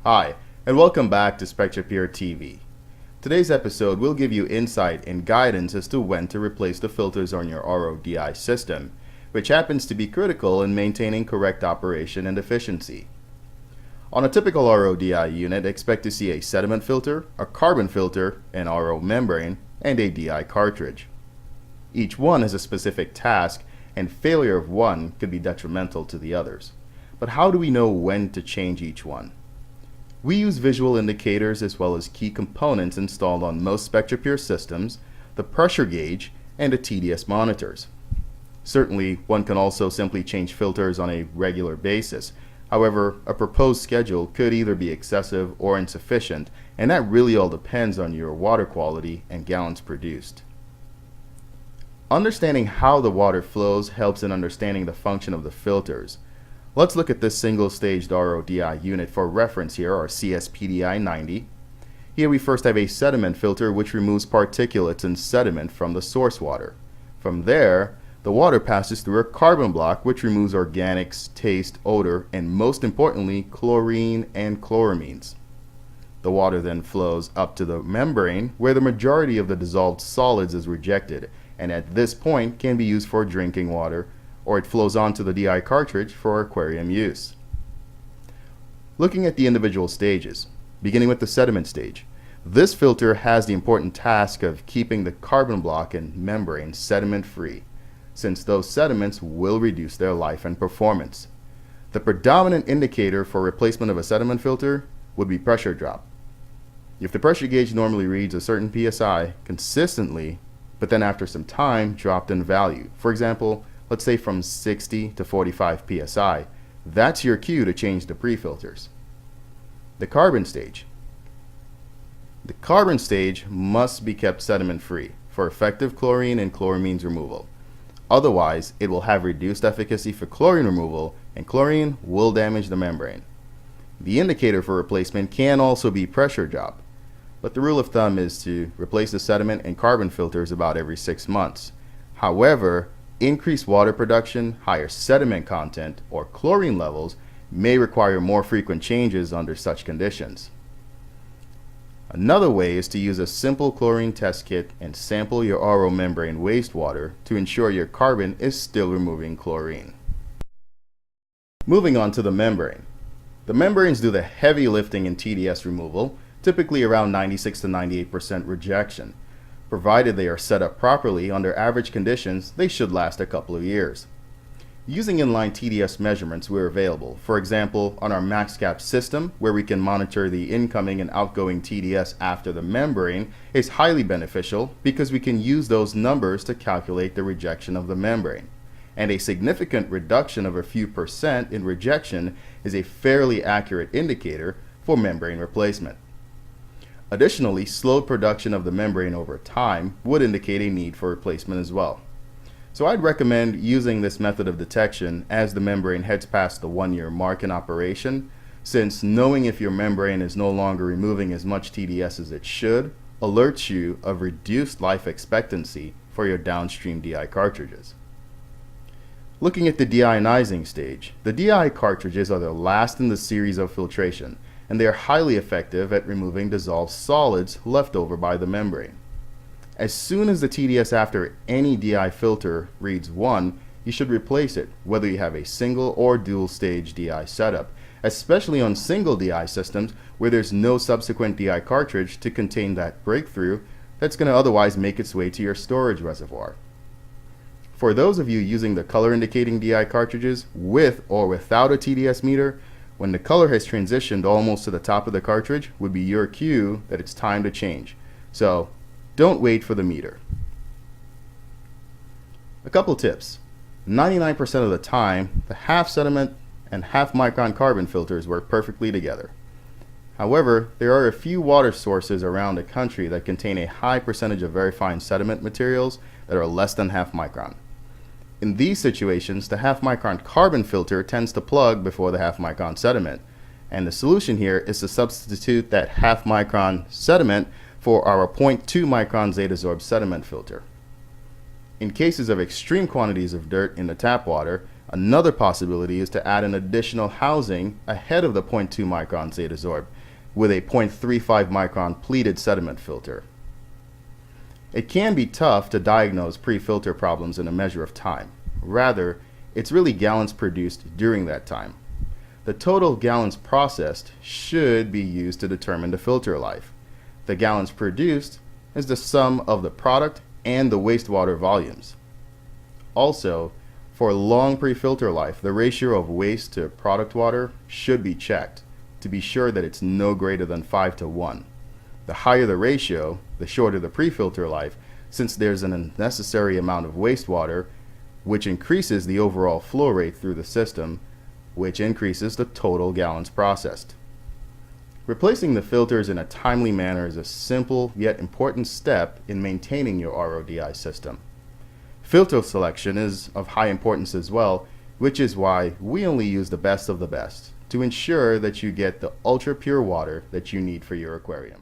Hi, and welcome back to SpectraPure TV. Today's episode will give you insight and guidance as to when to replace the filters on your RODI system, which happens to be critical in maintaining correct operation and efficiency. On a typical RODI unit, expect to see a sediment filter, a carbon filter, an RO membrane, and a DI cartridge. Each one has a specific task, and failure of one could be detrimental to the others. But how do we know when to change each one? We use visual indicators as well as key components installed on most SpectraPure systems, the pressure gauge, and the TDS monitors. Certainly, one can also simply change filters on a regular basis. However, a proposed schedule could either be excessive or insufficient, and that really all depends on your water quality and gallons produced. Understanding how the water flows helps in understanding the function of the filters. Let's look at this single-staged RODI unit for reference here, our CSPDI 90. Here we first have a sediment filter which removes particulates and sediment from the source water. From there, the water passes through a carbon block which removes organics, taste, odor, and most importantly, chlorine and chloramines. The water then flows up to the membrane where the majority of the dissolved solids is rejected, and at this point can be used for drinking water, or it flows onto the DI cartridge for aquarium use. Looking at the individual stages, beginning with the sediment stage, this filter has the important task of keeping the carbon block and membrane sediment free, since those sediments will reduce their life and performance. The predominant indicator for replacement of a sediment filter would be pressure drop. If the pressure gauge normally reads a certain PSI consistently, but then after some time dropped in value, for example, let's say from 60 to 45 psi, that's your cue to change the pre-filters. The carbon stage. The carbon stage must be kept sediment free for effective chlorine and chloramines removal. Otherwise, it will have reduced efficacy for chlorine removal, and chlorine will damage the membrane. The indicator for replacement can also be pressure drop, but the rule of thumb is to replace the sediment and carbon filters about every 6 months. However, increased water production, higher sediment content, or chlorine levels may require more frequent changes under such conditions. Another way is to use a simple chlorine test kit and sample your RO membrane wastewater to ensure your carbon is still removing chlorine. Moving on to the membrane. The membranes do the heavy lifting in TDS removal, typically around 96 to 98% rejection. Provided they are set up properly under average conditions, they should last a couple of years. Using inline TDS measurements, we're available. For example, on our MaxCap system, where we can monitor the incoming and outgoing TDS after the membrane, is highly beneficial because we can use those numbers to calculate the rejection of the membrane. And a significant reduction of a few percent in rejection is a fairly accurate indicator for membrane replacement. Additionally, slowed production of the membrane over time would indicate a need for replacement as well. So I'd recommend using this method of detection as the membrane heads past the 1-year mark in operation, since knowing if your membrane is no longer removing as much TDS as it should alerts you of reduced life expectancy for your downstream DI cartridges. Looking at the deionizing stage, the DI cartridges are the last in the series of filtration, and they are highly effective at removing dissolved solids left over by the membrane. As soon as the TDS after any DI filter reads 1, you should replace it, whether you have a single or dual stage DI setup, especially on single DI systems where there's no subsequent DI cartridge to contain that breakthrough that's going to otherwise make its way to your storage reservoir. For those of you using the color indicating DI cartridges with or without a TDS meter, when the color has transitioned almost to the top of the cartridge would be your cue that it's time to change. So don't wait for the meter. A couple tips. 99% of the time, the half sediment and half micron carbon filters work perfectly together. However, there are a few water sources around the country that contain a high percentage of very fine sediment materials that are less than half micron. In these situations, the half micron carbon filter tends to plug before the half micron sediment, and the solution here is to substitute that half micron sediment for our 0.2 micron Zetasorb sediment filter. In cases of extreme quantities of dirt in the tap water, Another possibility is to add an additional housing ahead of the 0.2 micron Zetasorb with a 0.35 micron pleated sediment filter. It can be tough to diagnose pre-filter problems in a measure of time. Rather, it's really gallons produced during that time. The total gallons processed should be used to determine the filter life. The gallons produced is the sum of the product and the wastewater volumes. Also, for long pre-filter life, the ratio of waste to product water should be checked to be sure that it's no greater than 5:1. The higher the ratio, the shorter the pre-filter life, since there's an unnecessary amount of wastewater, which increases the overall flow rate through the system, which increases the total gallons processed. Replacing the filters in a timely manner is a simple yet important step in maintaining your RODI system. Filter selection is of high importance as well, which is why we only use the best of the best to ensure that you get the ultra pure water that you need for your aquarium.